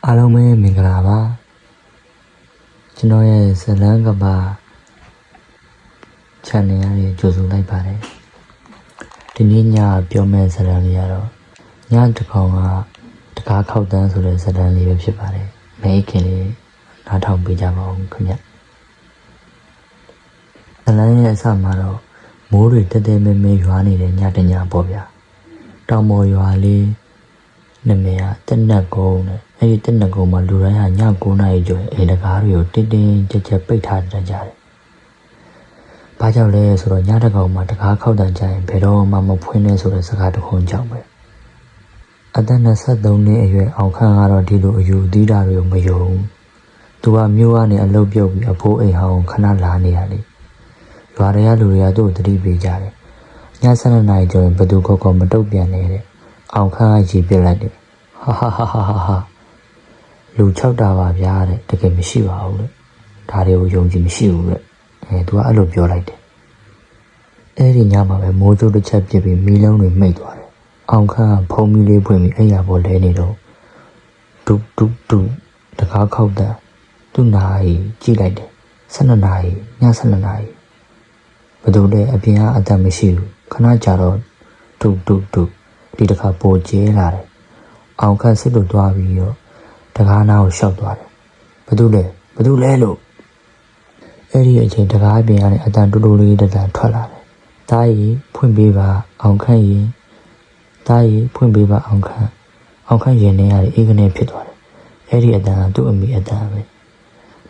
အားလုံးပဲမင်္ဂလာပါကျွန်တော်ရဲ့ဇလန်းကပါ channel ရဲ့ကြိုဆိုလိုက်ပါတယ်ဒီနေ့ညပြောမယ့်ဇလန်းလေးကတော့ညတစ်ခေါင်ကတကားခောက်တန်းဆိုတဲ့ဇလန်းလေးပဲဖြစ်ပါတယ်မဲခင်လေးနားထောင်ပေးကြပါဦးခင်ဗျဇလန်းရဲ့အစမှာတော့မိုးတွေတဲတဲမဲမဲရွာနေတဲ့ညတညပေါ့ဗျာတောင်ပေါ်ရွာလေးနာမည်ကတက်နက်ကုန်းနဲ့အဲ့ဒီတက်နက်ကုန်းမှာလူတိုင်းဟာည9နာရီကျော်အိမ်တကားတွေကိုတင်းကြပ်ကြပ်ပိတ်ထားကြတယ်။ဘာကြောင့်လဲဆိုတော့ညတကောင်မှာတကားခောက်တန်ကြရင်ဘယ်တော့မှမဖွင့်နဲ့ဆိုတဲ့စကားတစ်ခုကြောင့်ပဲ။အသက်23နှစ်အရွယ်အောင်ခန့်ကတော့ဒီလိုအယူသီးတာတွေကိုမယုံ။သူကမြို့ကနေအလုပ်ပြုတ်ပြီးအဖိုးအိမ်ဟောင်းခဏလာနေရလေ။ရွာတွေကလူတွေကသူ့ကိုသတိပေးကြတယ်။ည7နာရီကျော်ရင်ဘသူကောမတုတ်ပြန်နေတဲ့အောင်ခန့်ကရေပစ်လိုက်တယ်ဟာလူ6တာပါဗျာတဲ့တကယ်မရှိပါဘူးတဲ့ဒါတွေကိုယုံကြည်မရှိဘူးတဲ့သူကအဲ့လိုပြောလိုက်တယ်အဲ့ဒီညမှာပဲမိုးကြိုးတစ်ချက်ပြစ်ပြီးမီးလုံးတွေမိတ်သွားတယ်အောင်ခန့်ကဖုံးမီးလေးဖွင့်ပြီးအဲ့ရပေါ်လဲနေတော့တူတကားခောက်တဲ့သူ့နာရီကြည့်လိုက်တယ်12နာရီည12နာရီဘယ်သူလဲအပြင်ကအသက်မရှိဘူးခဏကြာတော့တူဒီတစ်ခါပိုကျဲလာတယ်အောင်ခန့်စစ်လို့သွားပြီးတော့တကားနာကိုရှောက်သွားတယ်ဘသူလဲလို့အဲ့ဒီအချိန်တကားပြင်ကနေအတန်တူလေးတန်ထွက်လာတယ်တားရီဖွင့်ပေးပါအောင်ခန့်ရင်တားရီဖွင့်ပေးပါအောင်ခန့်ရင်နေရတယ်အေးကနေဖြစ်သွားတယ်အဲ့ဒီအတန်ကသူ့အမိအတန်ပဲ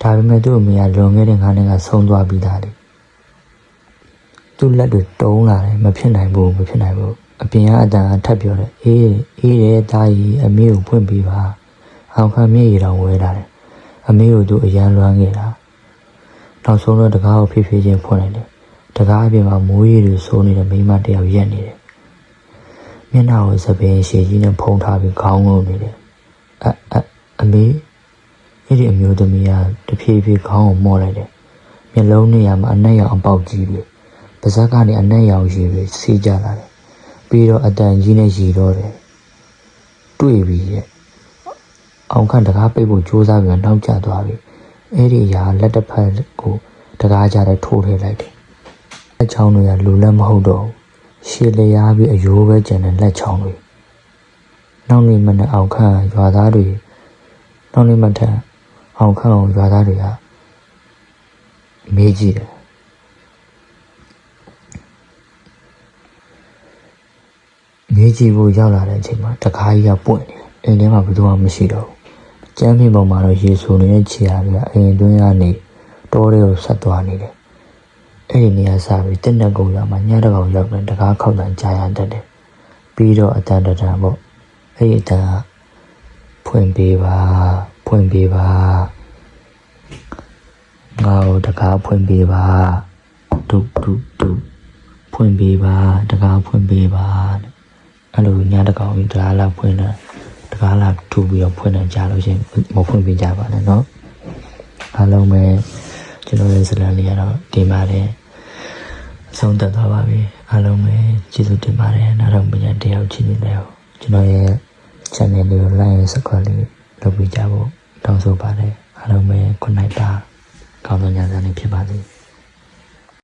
ဒါပေမဲ့သူ့အမိကလွန်ခဲ့တဲ့9နှစ်ကဆုံးသွားပြီးသားလေသူ့လက်တွေတုံးလာတယ်မဖြစ်နိုင်ဘူးအပြင်ကအတန်ထပ်ပြောတယ်အေးတဲ့တားကြီးအမေကိုဖွင့်ပေးပါအောင်ခန့်မျက်ရည်တော်ဝဲလာတယ်အမေကိုသူအရန်လွမ်းခဲ့တာနောက်ဆုံးတော့တကားကိုဖြည်းချင်းဖွင့်လိုက်တယ်တကားအပြင်မှာမိုးရည်တွေစိုးနေတဲ့မိန်းမတယောက်ရက်နေတယ်မျက်နှာကိုစပင်းရှည်ကြီးနဲ့ဖုံးထားပြီးခေါင်းငုံနေတယ်အမေအဲ့ဒီအမျိုးသမီးကတဖြည်းဖြည်းခေါင်းကိုမော့လိုက်တယ်မျက်လုံးနေရာမှာအနက်ရောင်အပေါက်ကြီးပြီပါးစပ်ကနေအနက်ရောင်ရည်တွေစီးကြလာတယ်ပြီးတော့အတန်ကြီးနဲ့ရည်တော့တယ်တွေ့ပြီရဲ့အောင်ခန့်တကားပိတ်ဖို့ကြိုးစားပြီးနောက်ကျသွားပြီအဲ့ဒီအရာလက်တစ်ဖက်ကိုတကားကြတဲ့ထိုးထည့်လိုက်တယ်လက်ချောင်းတွေကလူလက်မဟုတ်တော့ရှည်လျားပြီးအယိုးပဲကျန်တဲ့လက်ချောင်းတွေနောက်နေ့မနေ့အောင်ခန့်ရွာသားတွေနောက်နေ့မထက်အောင်ခန့်ကိုရွာသားတွေကမေးကြည့်တယ်မြေကြီးကိုရောက်လာတဲ့အချိန်မှာတကားကြီးကပွင့်နေတယ်အိမ်ထဲမှာဘယ်သူမှမရှိတော့ဘူးကျမ်းမြေပေါ်မှာတော့ရေဆိုနေတဲ့ခြေအားတွေကအိမ်အတွင်းကနေတောတွေကိုဆက်သွားနေတယ်အဲ့ဒီနေရာစပြီးတက်တက်ကုန်ရောက်မှညတကောင်ရောက်တဲ့တကားခောက်တန်ကြာရတတ်တယ်ပြီးတော့အတန်ပေါ့အဲ့ဒီအတန်ဖွင့်ပေးပါငါ့ကိုတကားဖွင့်ပေးပါတူဖွင့်ပေးပါတကားဖွင့်ပေးပါအဲ့လိုညတကောင်ကြီးတကားလာဖွင့်တာတကားလာထူပြီးတော့ဖွင့်တာကြားလို့ချင်းမဖွင့်ပေးကြပါနဲ့เนาะအားလုံးပဲကျွန်တော်ရဲ့ဇလန်းလေးကတော့ဒီမှာလည်းအဆုံးသတ်သွားပါပြီအားလုံးပဲကျေးဇူးတင်ပါတယ်နောက်တော့ပြန်တယောက်ချင်းနေတယ်ကျွန်တော်ရဲ့ channel လေးကို like နဲ့ subscribe လေးလုပ်ပေးကြဖို့တောင်းဆိုပါတယ်အားလုံးပဲ good night ပါကောင်းသောညချမ်းလေးဖြစ်ပါစေ